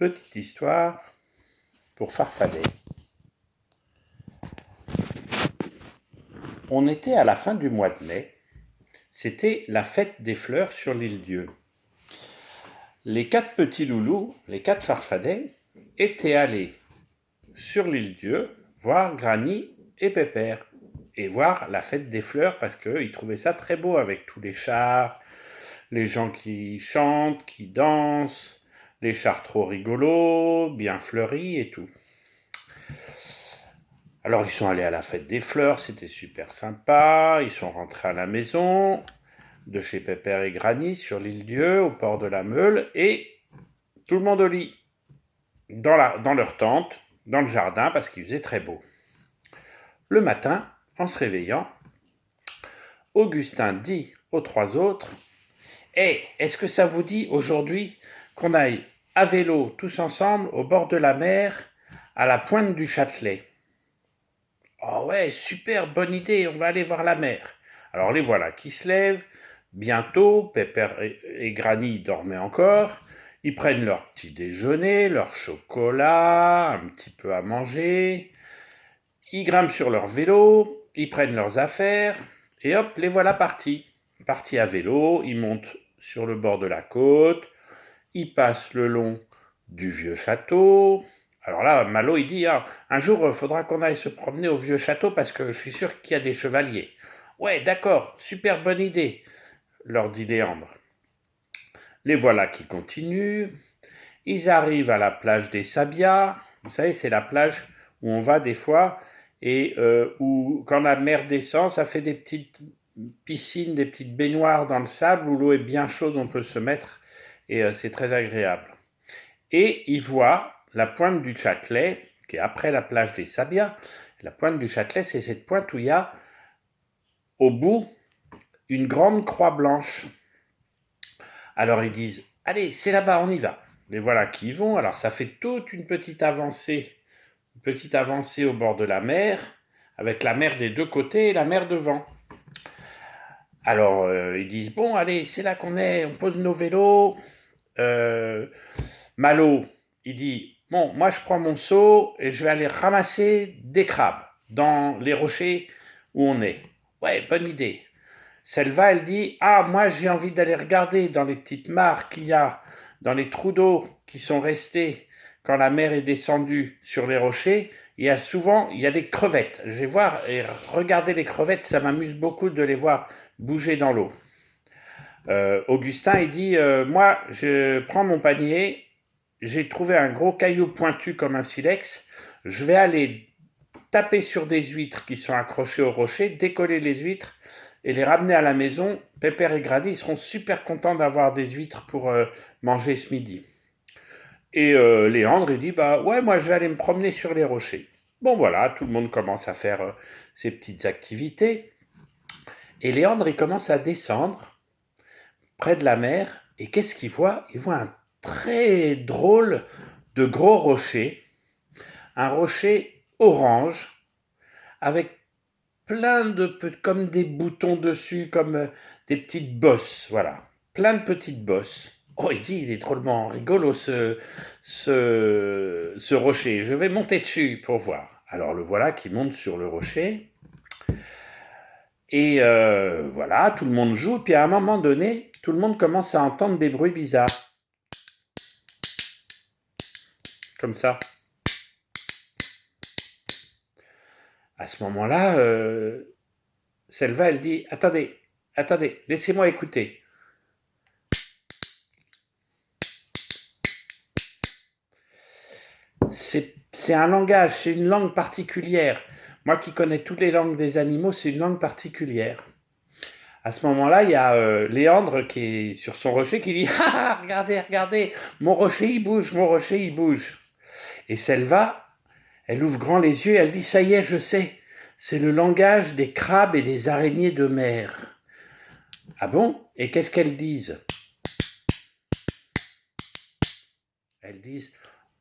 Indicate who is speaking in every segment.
Speaker 1: Petite histoire pour Farfadet. On était à la fin du mois de mai. C'était la fête des fleurs sur l'île Dieu. Les 4 petits loulous, les 4 Farfadets, étaient allés sur l'île Dieu voir Granny et Pépère et voir la fête des fleurs parce qu'ils trouvaient ça très beau avec tous les chars, les gens qui chantent, qui dansent, les chars trop rigolos, bien fleuris et tout. Alors ils sont allés à la fête des fleurs, c'était super sympa, ils sont rentrés à la maison de chez Pépère et Granny sur l'île Dieu, au port de la Meule, et tout le monde au lit, dans leur tente, dans le jardin, parce qu'il faisait très beau. Le matin, en se réveillant, Augustin dit aux 3 autres, « Hey, est-ce que ça vous dit aujourd'hui qu'on aille à vélo tous ensemble au bord de la mer, à la pointe du Châtelet ?» Oh ouais, super, bonne idée, on va aller voir la mer. Alors les voilà qui se lèvent, bientôt, Pépère et Granny dormaient encore, ils prennent leur petit déjeuner, leur chocolat, un petit peu à manger, ils grimpent sur leur vélo, ils prennent leurs affaires, et hop, les voilà partis. Partis à vélo, ils montent sur le bord de la côte, ils passent le long du vieux château. Alors là, Malo, il dit, un jour, il faudra qu'on aille se promener au vieux château parce que je suis sûr qu'il y a des chevaliers. Ouais, d'accord, super bonne idée, leur dit Léandre. Les voilà qui continuent. Ils arrivent à la plage des Sabias. Vous savez, c'est la plage où on va des fois et où, quand la mer descend, ça fait des petites piscines, des petites baignoires dans le sable où l'eau est bien chaude, on peut se mettre et c'est très agréable. Et ils voient la pointe du Châtelet, qui est après la plage des Sabias. La pointe du Châtelet, c'est cette pointe où il y a, au bout, une grande croix blanche. Alors ils disent, allez, c'est là-bas, on y va. Les voilà qui y vont. Alors ça fait toute une petite avancée au bord de la mer, avec la mer des deux côtés et la mer devant. Alors ils disent, bon, allez, c'est là qu'on est, on pose nos vélos. Malo, il dit, bon, moi je prends mon seau et je vais aller ramasser des crabes dans les rochers où on est. Ouais, bonne idée. Selva, elle dit, moi j'ai envie d'aller regarder dans les petites mares qu'il y a, dans les trous d'eau qui sont restés quand la mer est descendue sur les rochers. Il y a des crevettes. Je vais voir et regarder les crevettes, ça m'amuse beaucoup de les voir bouger dans l'eau. Augustin, il dit, moi je prends mon panier, j'ai trouvé un gros caillou pointu comme un silex, je vais aller taper sur des huîtres qui sont accrochées au rocher, décoller les huîtres et les ramener à la maison. Pépère et Granny, ils seront super contents d'avoir des huîtres pour manger ce midi. Et Léandre, il dit, ouais, moi je vais aller me promener sur les rochers. Bon voilà, tout le monde commence à faire ses petites activités. Et Léandre, il commence à descendre près de la mer. Et qu'est-ce qu'il voit ? Il voit un très drôle de gros rocher. Un rocher orange avec plein de comme des boutons dessus, comme des petites bosses, voilà, plein de petites bosses. Oh, il dit, il est drôlement rigolo ce rocher. Je vais monter dessus pour voir. Alors le voilà qui monte sur le rocher. Et voilà, tout le monde joue. Puis à un moment donné, tout le monde commence à entendre des bruits bizarres. Comme ça. À ce moment-là, Selva, elle dit, attendez, laissez-moi écouter. C'est un langage, c'est une langue particulière. Moi qui connais toutes les langues des animaux, c'est une langue particulière. À ce moment-là, il y a Léandre qui est sur son rocher qui dit, regardez, mon rocher il bouge. Et Selva, elle ouvre grand les yeux et elle dit, ça y est, je sais, c'est le langage des crabes et des araignées de mer. Ah bon ? Et qu'est-ce qu'elles disent ? Elles disent,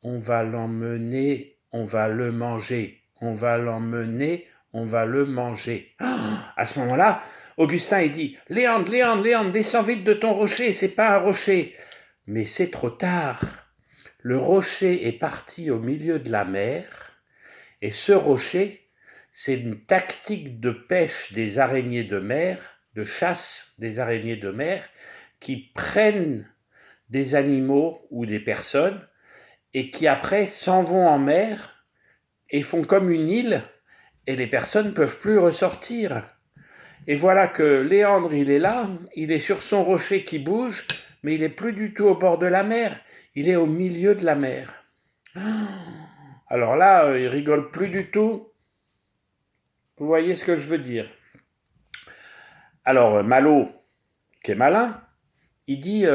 Speaker 1: on va l'emmener, on va le manger. On va l'emmener, on va le manger. À ce moment-là, Augustin il dit, Léandre, descends vite de ton rocher, c'est pas un rocher. Mais c'est trop tard. le rocher est parti au milieu de la mer, et ce rocher, c'est une tactique de pêche des araignées de mer, de chasse des araignées de mer, qui prennent des animaux ou des personnes et qui après s'en vont en mer et font comme une île et les personnes ne peuvent plus ressortir. Et voilà que Léandre, il est là, il est sur son rocher qui bouge, mais il n'est plus du tout au bord de la mer, il est au milieu de la mer. Alors là, il rigole plus du tout. Vous voyez ce que je veux dire. Alors Malo, qui est malin, il dit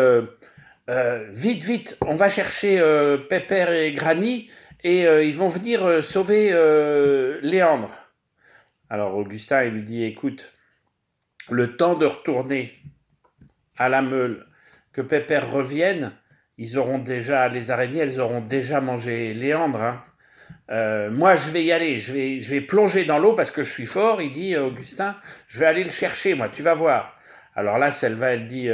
Speaker 1: vite, vite, on va chercher Pépère et Granny et ils vont venir sauver Léandre. Alors Augustin, il lui dit, écoute, le temps de retourner à la meule, que Pépère revienne, ils auront déjà, les araignées, elles auront déjà mangé Léandre. Hein. Moi, je vais y aller, je vais plonger dans l'eau parce que je suis fort, il dit Augustin, je vais aller le chercher, moi, tu vas voir. Alors là, Selva, elle dit,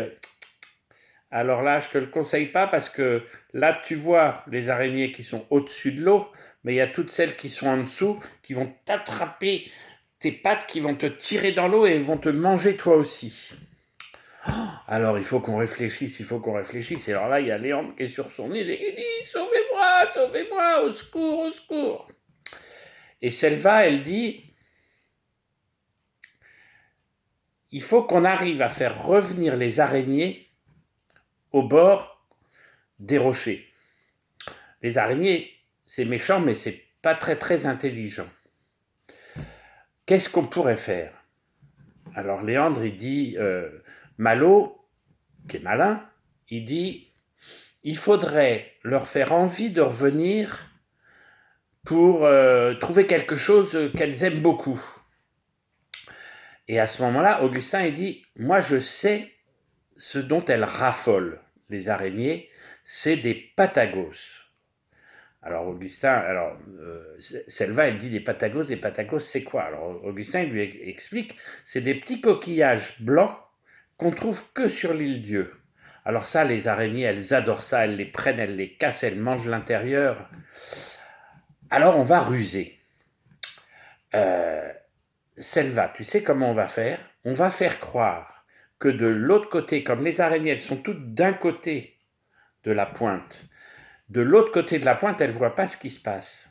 Speaker 1: alors là, je te le conseille pas parce que là, tu vois les araignées qui sont au-dessus de l'eau, mais il y a toutes celles qui sont en dessous qui vont t'attraper tes pattes, qui vont te tirer dans l'eau et vont te manger toi aussi. Alors il faut qu'on réfléchisse, il faut qu'on réfléchisse. Et alors là, il y a Léandre qui est sur son île et il dit sauvez-moi, sauvez-moi, au secours, au secours. Et Selva, elle dit il faut qu'on arrive à faire revenir les araignées au bord des rochers. Les araignées, c'est méchant, mais c'est pas très très intelligent. Qu'est-ce qu'on pourrait faire? Alors Léandre, il dit Malo, qui est malin, il dit il faudrait leur faire envie de revenir pour trouver quelque chose qu'elles aiment beaucoup. Et à ce moment-là, Augustin, il dit moi je sais ce dont elles raffolent, les araignées, c'est des patagos. Alors Augustin, Selva, elle dit des patagos, c'est quoi? Alors Augustin, il lui explique, c'est des petits coquillages blancs qu'on trouve que sur l'île Dieu. Alors ça, les araignées, elles adorent ça, elles les prennent, elles les cassent, elles mangent l'intérieur. Alors on va ruser. Selva, tu sais comment on va faire? On va faire croire que de l'autre côté, comme les araignées, elles sont toutes d'un côté de la pointe, de l'autre côté de la pointe, elles ne voient pas ce qui se passe.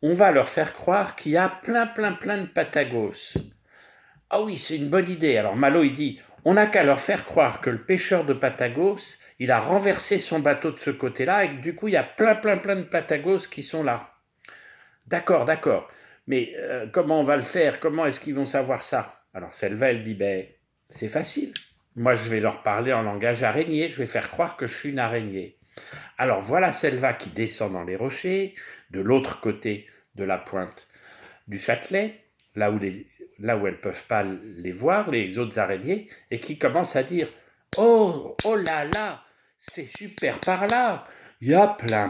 Speaker 1: On va leur faire croire qu'il y a plein de patagos. Ah oui, c'est une bonne idée. Alors Malo, il dit, on n'a qu'à leur faire croire que le pêcheur de patagos, il a renversé son bateau de ce côté-là et que du coup, il y a plein de patagos qui sont là. D'accord. Mais comment on va le faire? Comment est-ce qu'ils vont savoir ça? Alors Selva, elle dit, c'est facile. Moi, je vais leur parler en langage araignée. Je vais faire croire que je suis une araignée. Alors voilà Selva qui descend dans les rochers, de l'autre côté de la pointe du Châtelet, là où elles ne peuvent pas les voir, les autres araignées, et qui commence à dire « Oh là là, c'est super par là, il y a plein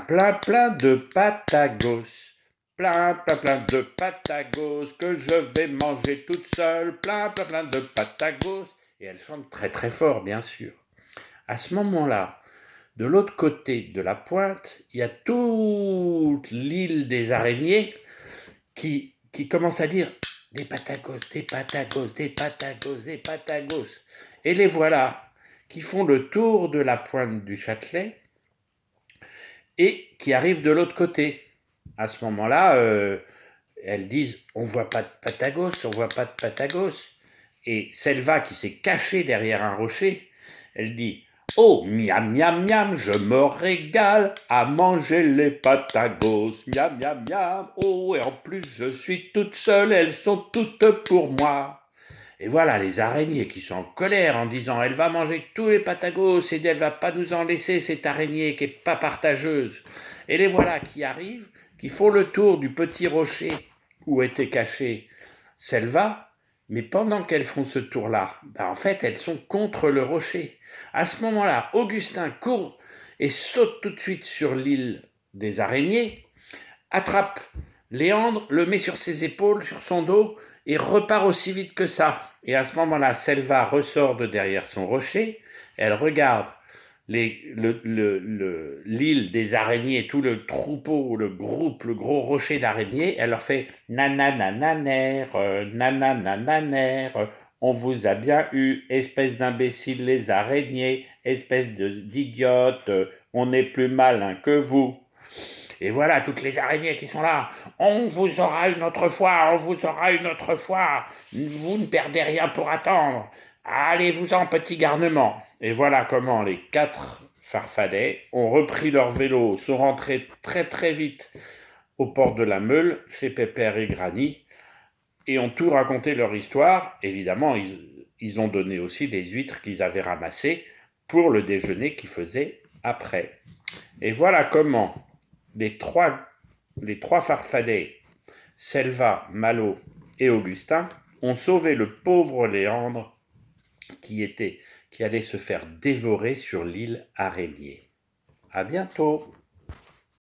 Speaker 1: de patagos, plein de patagos que je vais manger toute seule, plein de patagos. » Et elle chante très très fort, bien sûr. À ce moment-là, de l'autre côté de la pointe, il y a toute l'île des araignées qui commence à dire des patagos. Et les voilà qui font le tour de la pointe du Châtelet et qui arrivent de l'autre côté. À ce moment-là, elles disent on voit pas de patagos. Et Selva, qui s'est cachée derrière un rocher, elle dit oh, miam, miam, miam, je me régale à manger les patagos. Miam, miam, miam, oh, et en plus je suis toute seule, elles sont toutes pour moi. Et voilà les araignées qui sont en colère en disant elle va manger tous les patagos et elle va pas nous en laisser, cette araignée qui est pas partageuse. Et les voilà qui arrivent, qui font le tour du petit rocher où était caché Selva. Mais pendant qu'elles font ce tour-là, en fait, elles sont contre le rocher. À ce moment-là, Augustin court et saute tout de suite sur l'île des araignées, attrape Léandre, le met sur ses épaules, sur son dos, et repart aussi vite que ça. Et à ce moment-là, Selva ressort de derrière son rocher, elle regarde l'île des araignées, tout le troupeau, le groupe, le gros rocher d'araignées, elle leur fait nananananer, nananananer, on vous a bien eu, espèce d'imbéciles les araignées, espèce d'idiotes, on est plus malin que vous. Et voilà toutes les araignées qui sont là. On vous aura une autre fois, on vous aura une autre fois. Vous ne perdez rien pour attendre. Allez-vous-en, petit garnement. Et voilà comment les 4 farfadets ont repris leur vélo, sont rentrés très très vite au port de la Meule, chez Pépère et Granny, et ont tout raconté leur histoire. Évidemment, ils ont donné aussi des huîtres qu'ils avaient ramassées pour le déjeuner qu'ils faisaient après. Et voilà comment les trois farfadets, Selva, Malo et Augustin, ont sauvé le pauvre Léandre qui allait se faire dévorer sur l'île Araignée. À bientôt.